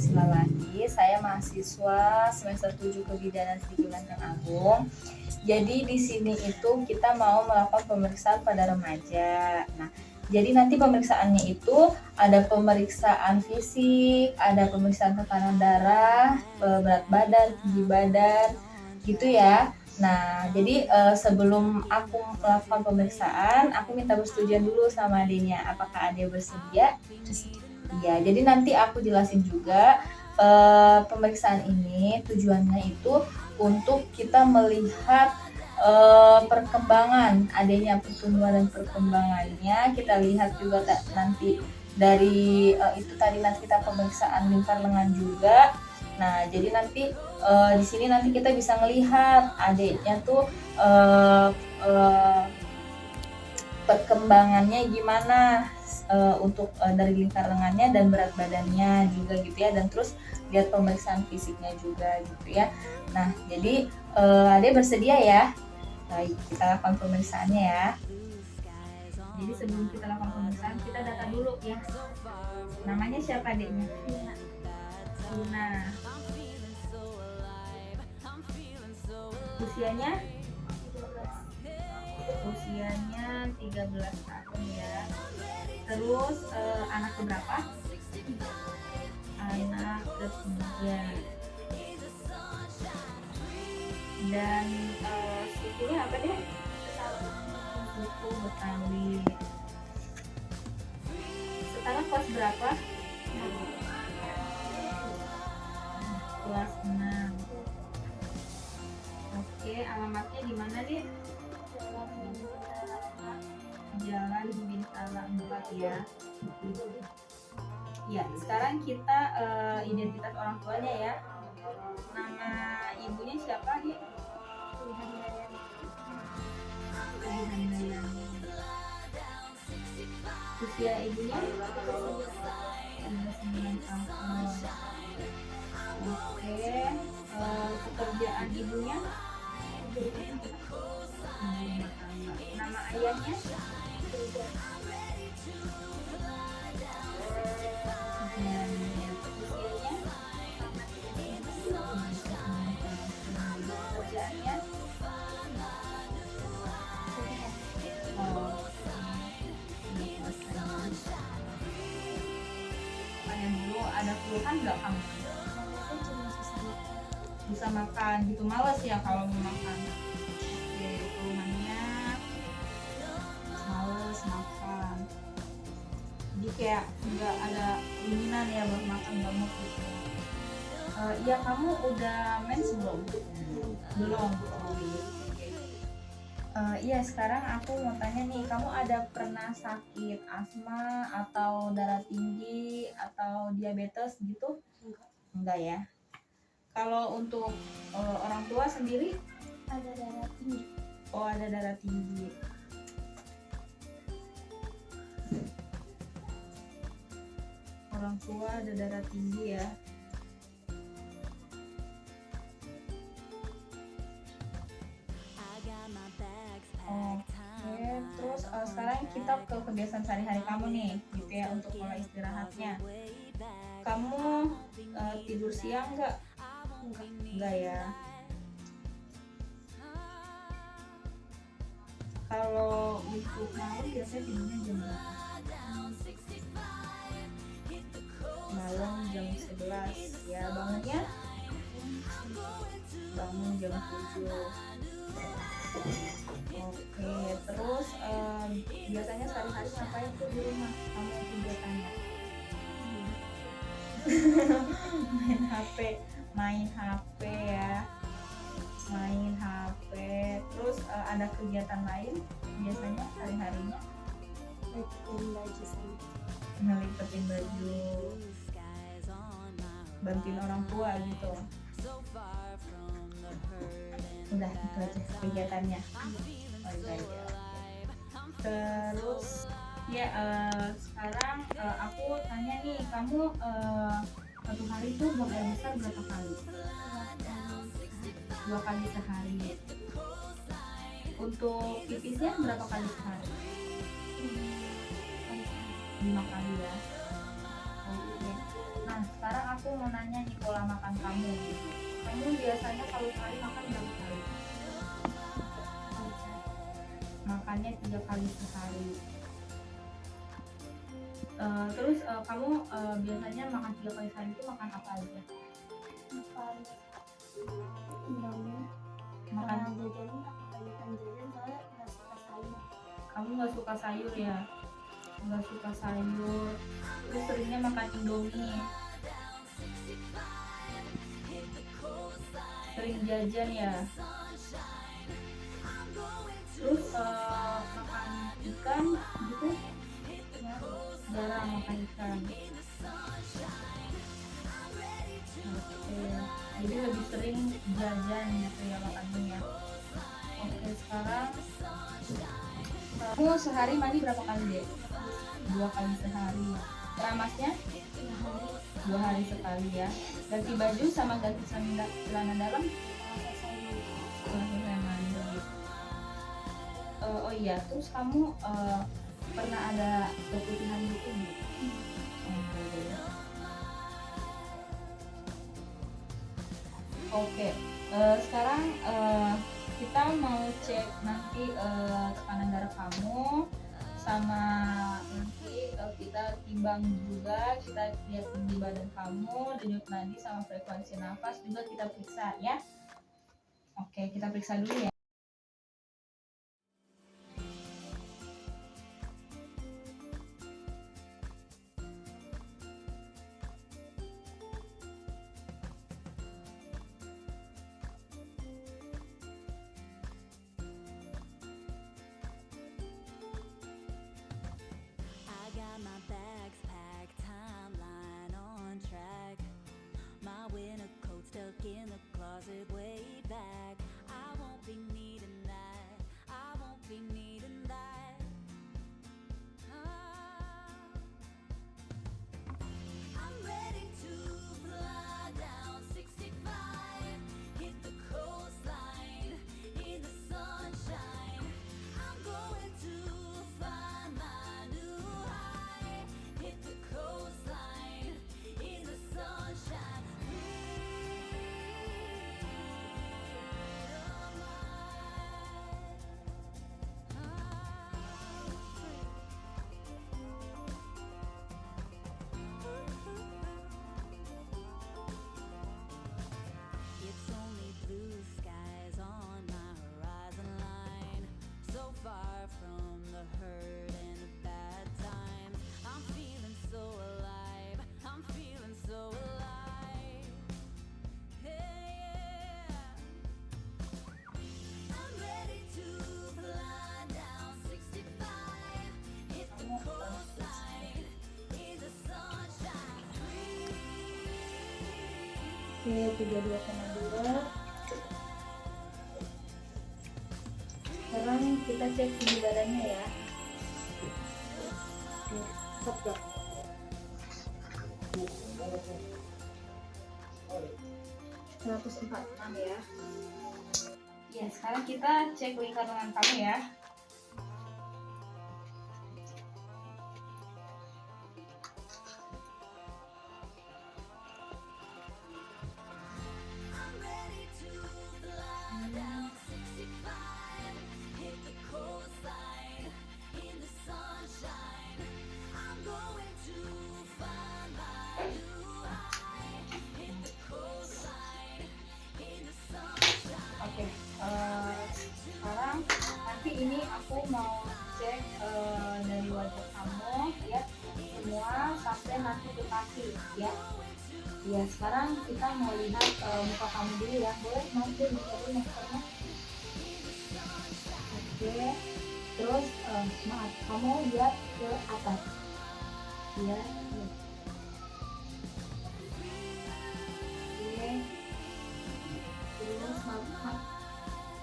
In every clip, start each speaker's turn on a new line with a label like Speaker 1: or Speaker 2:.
Speaker 1: Sila lagi. Saya mahasiswa semester 7 Kebidanan Tinggi Lenteng Agung. Jadi di sini itu kita mau melakukan pemeriksaan pada remaja. Nah, jadi nanti pemeriksaannya itu ada pemeriksaan fisik, ada pemeriksaan tekanan darah, berat badan, tinggi badan, gitu ya. Nah, jadi sebelum aku melakukan pemeriksaan, aku minta persetujuan dulu sama adenya. Apakah ade bersedia? Iya, jadi nanti aku jelasin juga pemeriksaan ini tujuannya itu untuk kita melihat perkembangan adanya, pertumbuhan dan perkembangannya. Kita lihat juga nanti dari itu tadi nanti kita pemeriksaan lingkar lengan juga. Nah, jadi nanti di sini nanti kita bisa melihat adiknya tuh perkembangannya gimana untuk dari lingkar lengannya dan berat badannya juga gitu ya, dan terus lihat pemeriksaan fisiknya juga gitu ya. Nah, jadi adek bersedia ya? Baik, kita lakukan pemeriksaannya ya. Jadi sebelum kita lakukan pemeriksaan, kita data dulu ya. Namanya siapa adiknya? Luna. Usianya 13 tahun ya. Terus anak keberapa? Anak ketiga. Dan sukunya apa deh? Suku Betawi. Sekarang kelas berapa? Kelas 6. Oke, alamatnya di mana deh? Jalan Bintala 4 ya. Ya, sekarang kita identitas orang tuanya ya. Nama ibunya siapa nih? Usia ibunya 9 tahun. Oke, pekerjaan ibunya? Nama ayahnya? Pekerjaannya? Tanya dulu, ada keluhan nggak kamu? Bisa makan gitu, males ya kalau mau makan. Oke, keluhannya males makan. Jadi kayak nggak ada keinginan ya buat makan, nggak mau gitu. Iya, kamu udah mens belum? Belum. Iya, sekarang aku mau tanya nih, kamu ada pernah sakit asma atau darah tinggi atau diabetes gitu? Enggak ya. Kalau untuk orang tua sendiri?
Speaker 2: Ada darah tinggi.
Speaker 1: Oh, ada darah tinggi. Orang tua ada darah tinggi ya. Oke, terus sekarang kita ke kebiasaan sehari-hari kamu nih, gitu ya, untuk pola istirahatnya. Kamu tidur siang nggak? Enggak ya. Kalau untuk malam biasanya tidurnya jam berapa? Malam jam 11 ya. Bangunnya? Bangun jam 7. Oke, terus biasanya sehari-hari ngapain tuh di rumah? Kamu kegiatannya? main HP ya, main HP. Terus ada kegiatan lain biasanya hari-harinya? Ngelipetin baju, bantuin orang tua gitu. Udah itu aja kegiatannya. Oh iya, iya. Terus ya sekarang aku tanya nih, kamu satu hari tuh buang air besar berapa kali? 2 kali sehari. Untuk pipisnya berapa kali sehari? 5 kali ya. Oke. Nah, sekarang sekarang aku mau nanya nih pola makan kamu gitu. Kamu biasanya kalau sehari makan berapa kali? Makannya 3 kali sehari. Terus kamu biasanya makan 3 kali sehari itu makan apa aja?
Speaker 2: Makan Indomie.
Speaker 1: Makan.
Speaker 2: Jajan aku kebanyakan jajan soalnya nggak suka sayur.
Speaker 1: Kamu nggak suka sayur ya? Nggak suka sayur. Terus seringnya makan Indomie. Sering jajan ya. Terus makan ikan gitu? Ya, jarang makan ikan. Oke, jadi lebih sering jajan gitu ya makannya ya. Oke, sekarang kamu sehari mandi berapa kali deh? 2 kali sehari. Keramasnya 2 hari sekali ya. Ganti baju sama ganti celana dalam setelah selesai mandi. Oh iya, terus kamu pernah ada keputihan gitu nggak? Oke, sekarang kita mau cek nanti tekanan darah kamu, sama nanti kita timbang juga, kita lihat tinggi badan kamu, denyut nadi sama frekuensi nafas juga kita periksa ya. Oke, kita periksa dulu ya.
Speaker 3: I got my bags packed, timeline on track. My winter coat stuck in the closet way back. I won't be needing that. I won't be needing that. Ah. I'm ready to fly down 65, hit the coastline in the sunshine. I'm going to find my new high, hit the coastline in the sunshine. It's only blue skies on my horizon line. So far from the hurt and the bad times. I'm feeling so alive. I'm feeling so alive. Hey, yeah. I'm ready to fly down 65. Hit the coastline in the sunshine.
Speaker 1: Oke, 32,2. Sekarang kita cek tinggi badannya ya. Stop dok. 146 ya. Ya, sekarang kita cek lingkar lengan kamu ya.
Speaker 3: I'm ready to fly down 65, hit the coastline in the sunshine. I'm going to find my new high, hit the coastline in the sunshine.
Speaker 1: Oke, sekarang nanti ini aku mau cek dari wajah kamu ya, semua sampai nanti ke kaki ya. Ya, sekarang kita mau lihat muka kamu dulu ya. Boleh nanti dicari maskernya. Oke, terus maaf, kamu lihat ke atas ya. Oke, terus maaf,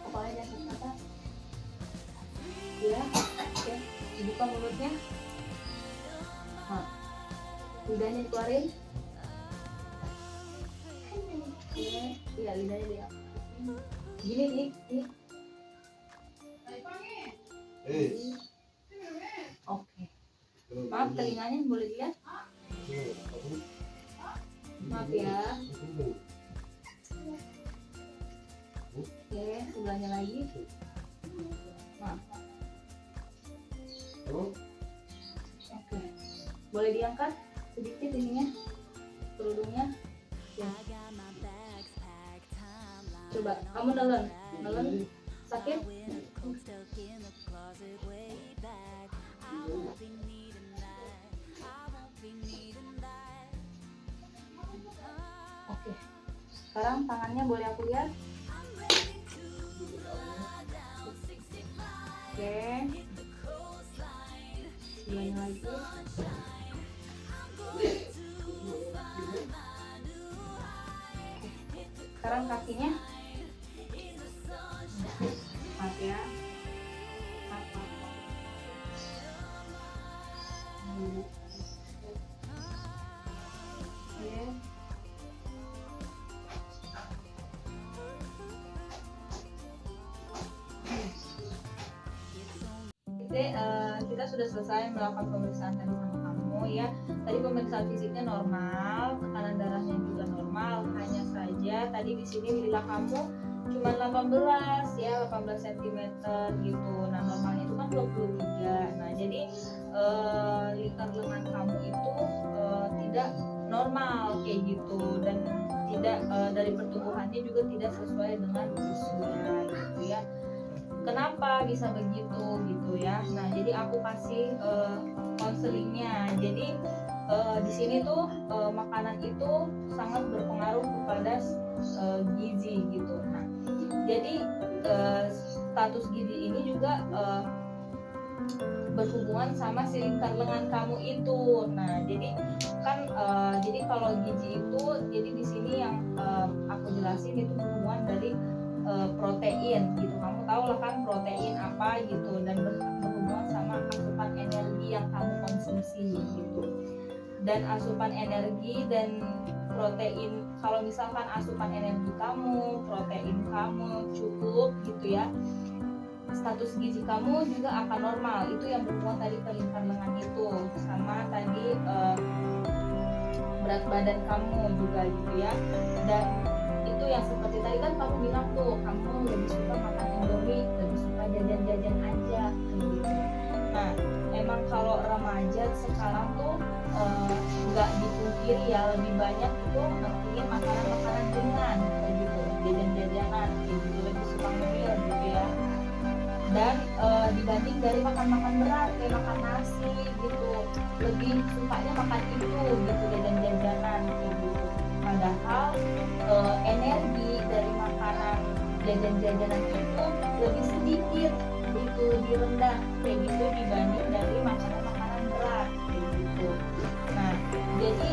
Speaker 1: kepalanya ke atas ya. Oke, dibuka mulutnya. Nah, lidahnya dikeluarin. Iya, lidahnya dia. Gini nih. Oke. Maaf, telinganya boleh dilihat? Maaf ya. Oke, sebelahnya lagi. Maaf. Oke, boleh diangkat sedikit ininya, kerudungnya. Ya. Coba kamu nelen, sakit? Oke, sekarang tangannya boleh aku lihat? Oke, sebelahnya lagi. Sekarang kakinya. Maaf ya. Maaf. Oke. Kita sudah selesai melakukan pemeriksaan tadi sama kamu ya. Tadi pemeriksaan fisiknya normal, tekanan darahnya juga normal. Hanya saja tadi di sini bila kamu cuma 18 ya, 18 cm gitu. Nah, normalnya itu kan 23. Nah, jadi lingkar lengan kamu itu tidak normal kayak gitu, dan tidak dari pertumbuhannya juga tidak sesuai dengan usia gitu ya. Kenapa bisa begitu gitu ya? Nah, jadi aku kasih konselingnya. Jadi di sini tuh makanan itu sangat berpengaruh kepada gizi gitu. Nah, jadi status gizi ini juga berhubungan sama si lingkar lengan kamu itu. Nah, jadi kan jadi kalau gizi itu, jadi di sini yang aku jelasin itu berhubungan dari protein gitu. Kamu tahu lah kan protein apa gitu, dan berhubungan sama asupan energi yang kamu konsumsi gitu. Dan asupan energi dan protein, kalau misalkan asupan energi kamu, protein kamu cukup gitu ya, status gizi kamu juga akan normal. Itu yang berhubungan tadi ke lingkar lengan itu, sama tadi berat badan kamu juga gitu ya. Dan itu yang seperti tadi kan kamu bilang tuh, kamu lebih suka makan Indomie, lebih suka jajan-jajan aja gitu. Nah, emang kalau remaja sekarang tuh nggak dipungkiri ya, lebih banyak itu mentingin makanan-makanan ringan kayak gitu, jajan-jajanan kayak gitu, lebih suka ngemil gitu ya. Dan dibanding dari makan-makan berat kayak makan nasi gitu, lebih sukanya makan itu gitu, jajan-jajanan kayak gitu. Padahal energi dari makanan jajan-jajanan itu lebih sedikit gitu, lebih rendah kayak gitu dibanding dari makanan-makanan berat kayak gitu. Nah, jadi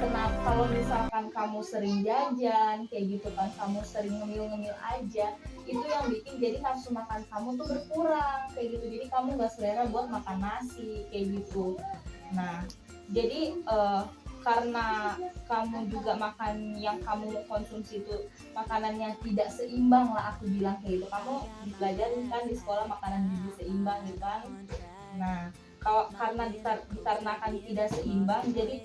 Speaker 1: kenapa kalau misalkan kamu sering jajan kayak gitu kan, kamu sering ngemil-ngemil aja, itu yang bikin jadi nafsu makan kamu tuh berkurang kayak gitu. Jadi kamu gak selera buat makan nasi kayak gitu. Nah, jadi karena kamu juga makan yang kamu konsumsi itu makanannya tidak seimbang lah, aku bilang kayak gitu. Kamu dipelajarin kan di sekolah makanan gizi seimbang gitu kan. Nah, karena dikarenakan tidak seimbang, jadi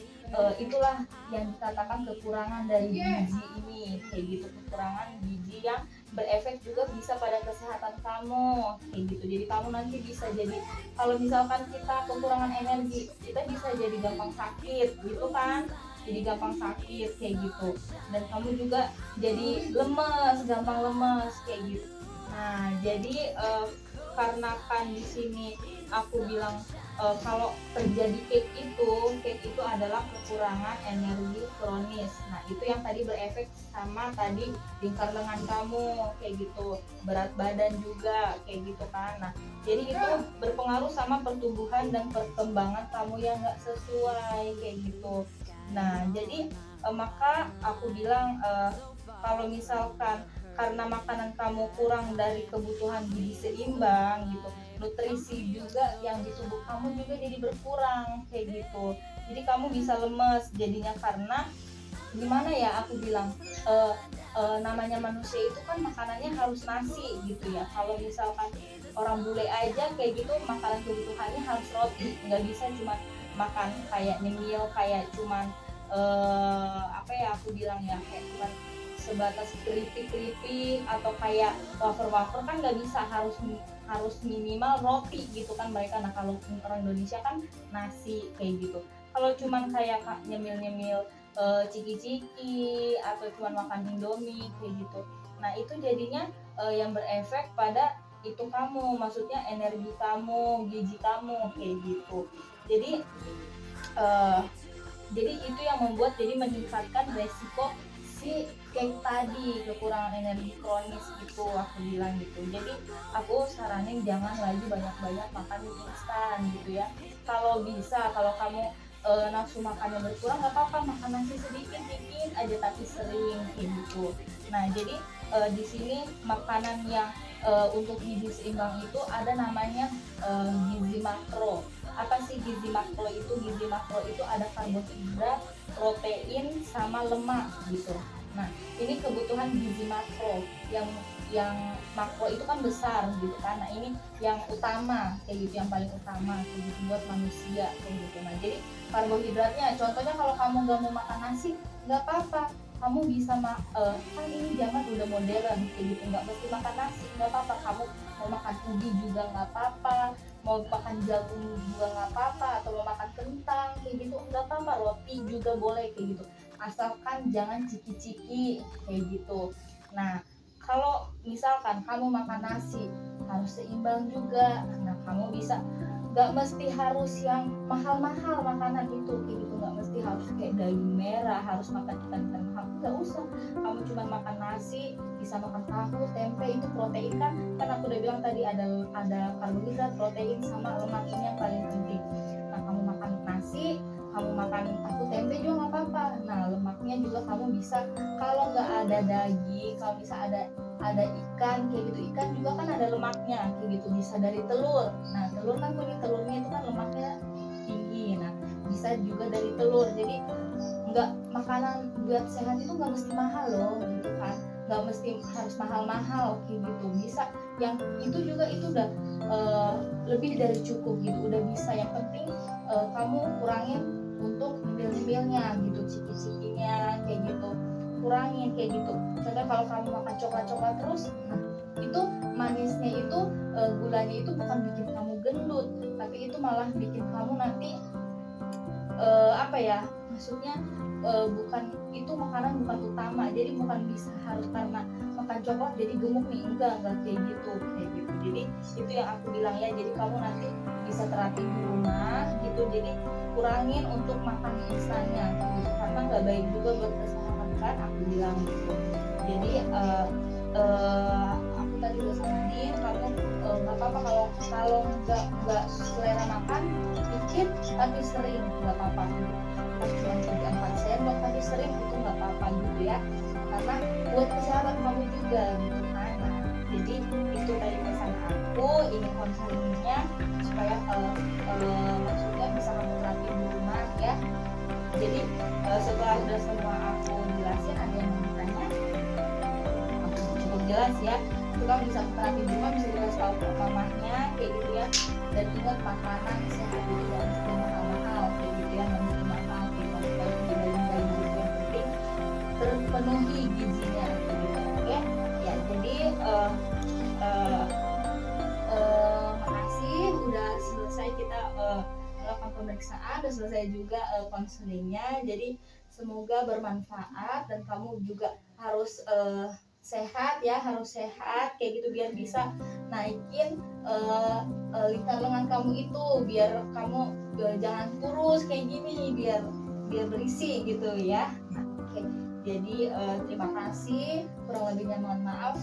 Speaker 1: itulah yang dikatakan kekurangan dari gizi ini kayak gitu. Kekurangan gizi yang berefek juga bisa pada kesehatan kamu kayak gitu. Jadi kamu nanti bisa jadi, kalau misalkan kita kekurangan energi, kita bisa jadi gampang sakit gitu kan, jadi gampang sakit kayak gitu. Dan kamu juga jadi lemes, gampang lemes kayak gitu. Nah, jadi karena kan di sini aku bilang kalau terjadi cake itu adalah kekurangan energi kronis. Nah, itu yang tadi berefek sama tadi lingkar lengan kamu kayak gitu, berat badan juga kayak gitu kan. Nah, jadi itu berpengaruh sama pertumbuhan dan perkembangan kamu yang nggak sesuai kayak gitu. Nah, jadi maka aku bilang kalau misalkan karena makanan kamu kurang dari kebutuhan gizi seimbang gitu, nutrisi juga yang di tubuh kamu juga jadi berkurang kayak gitu. Jadi kamu bisa lemes jadinya, karena gimana ya, aku bilang namanya manusia itu kan makanannya harus nasi gitu ya. Kalau misalkan orang bule aja kayak gitu, makanan kebutuhannya harus roti, nggak bisa cuma makan kayak nyemil, kayak cuman apa ya aku bilang ya, kayak cuman sebatas keripik-keripik atau kayak wafer-wafer kan nggak bisa, harus minimal roti gitu kan mereka. Nah kalau orang Indonesia kan nasi kayak gitu. Kalau cuman kayak nyemil-nyemil ciki-ciki atau cuman makan Indomie kayak gitu, nah itu jadinya yang berefek pada itu kamu, maksudnya energi kamu, gizi kamu kayak gitu. Jadi eh, jadi itu yang membuat jadi meningkatkan resiko si cake tadi, kekurangan energi kronis gitu aku bilang gitu. Jadi aku saranin jangan lagi banyak-banyak makan mie instan gitu ya. Kalau bisa, kalau kamu nafsu makannya berkurang nggak apa-apa, makan nasi sedikit dikit aja tapi sering kayak gitu. Nah jadi di sini makanan yang untuk gizi seimbang itu ada namanya gizi makro. Apa sih gizi makro itu? Gizi makro itu ada karbohidrat, protein, sama lemak gitu. Nah ini kebutuhan gizi makro. Yang makro itu kan besar gitu kan. Nah ini yang utama kayak gitu, yang paling utama kayak gitu buat manusia kayak gitu. Nah jadi karbohidratnya, contohnya kalau kamu nggak mau makan nasi nggak apa-apa, kamu bisa kan ini zaman udah modern kayak gitu, nggak mesti makan nasi, nggak apa-apa, kamu mau makan ubi juga nggak apa-apa, mau makan jagung juga nggak apa-apa, atau mau makan kentang kayak gitu nggak apa-apa, roti juga boleh kayak gitu, asalkan jangan ciki-ciki kayak gitu. Nah kalau misalkan kamu makan nasi harus seimbang juga. Nah kamu bisa, nggak mesti harus yang mahal-mahal makanan itu kayak gitu, nggak mesti harus kayak daging merah, harus makan ikan mahal, nggak usah. Kamu cuma makan nasi, bisa makan tahu, tempe, itu protein kan aku udah bilang tadi ada karbohidrat, protein, sama lemak, ini yang paling penting. Nah kamu makan nasi, kamu makan tahu, tempe juga nggak apa-apa. Nah lemaknya juga kamu bisa, kalau nggak ada daging, kalau bisa ada ikan kayak gitu, ikan juga kan ada lemaknya kayak gitu, bisa dari telur. Nah telur kan kuning telurnya itu kan lemaknya tinggi, nah bisa juga dari telur. Jadi nggak, makanan buat sehat itu nggak mesti mahal loh gitu kan, nggak mesti harus mahal-mahal kayak gitu, bisa yang itu juga, itu udah lebih dari cukup gitu, udah bisa. Yang penting kamu kurangin untuk nyemil-nyemilnya gitu, ciki-cikinya kayak gitu, kurangin kayak gitu. Contohnya kalau kamu makan coklat-coklat terus, nah itu manisnya itu gulanya itu bukan bikin kamu gendut, tapi itu malah bikin kamu nanti apa ya, maksudnya bukan, itu makanan bukan utama, jadi bukan bisa harus karena makan coklat jadi gemuk nih, enggak kayak gitu Jadi itu yang aku bilang ya, jadi kamu nanti bisa terapin di rumah gitu, jadi kurangin untuk makan mie instannya gitu, karena nggak baik juga buat kesehatan kan aku bilang gitu. Jadi aku tadi udah saranin kamu nggak apa-apa kalau nggak selera makan dikit tapi sering, nggak apa-apa gitu. Cuma 3-4 sendok tapi sering, itu nggak apa-apa gitu ya, karena buat kesehatan kamu juga gitu kan. Nah, jadi itu tadi pesan aku, ini konselingnya supaya maksudnya bisa kamu terapin di rumah ya. Jadi setelah udah semua aku jelasin, ada yang mau bertanya? Aku cukup jelas ya, itu kamu bisa terapin di rumah, bisa dikasih tahu ke mamahnya kayak gitu ya. Dan ingat, makanan sehat itu gak mesti mahal-mahal kayak gitu ya, gak mesti mahal kayak gitu, kalau dibanding gitu, yang penting terpenuhi gizinya kayak gitu. Oke ya, jadi makasih udah selesai kita melakukan pemeriksaan, udah selesai juga konselingnya. Jadi semoga bermanfaat dan kamu juga harus sehat ya, harus sehat kayak gitu, biar bisa naikin lingkar lengan kamu itu, biar kamu jangan kurus kayak gini, biar berisi gitu ya. Nah, oke. Jadi terima kasih, kurang lebihnya mohon maaf.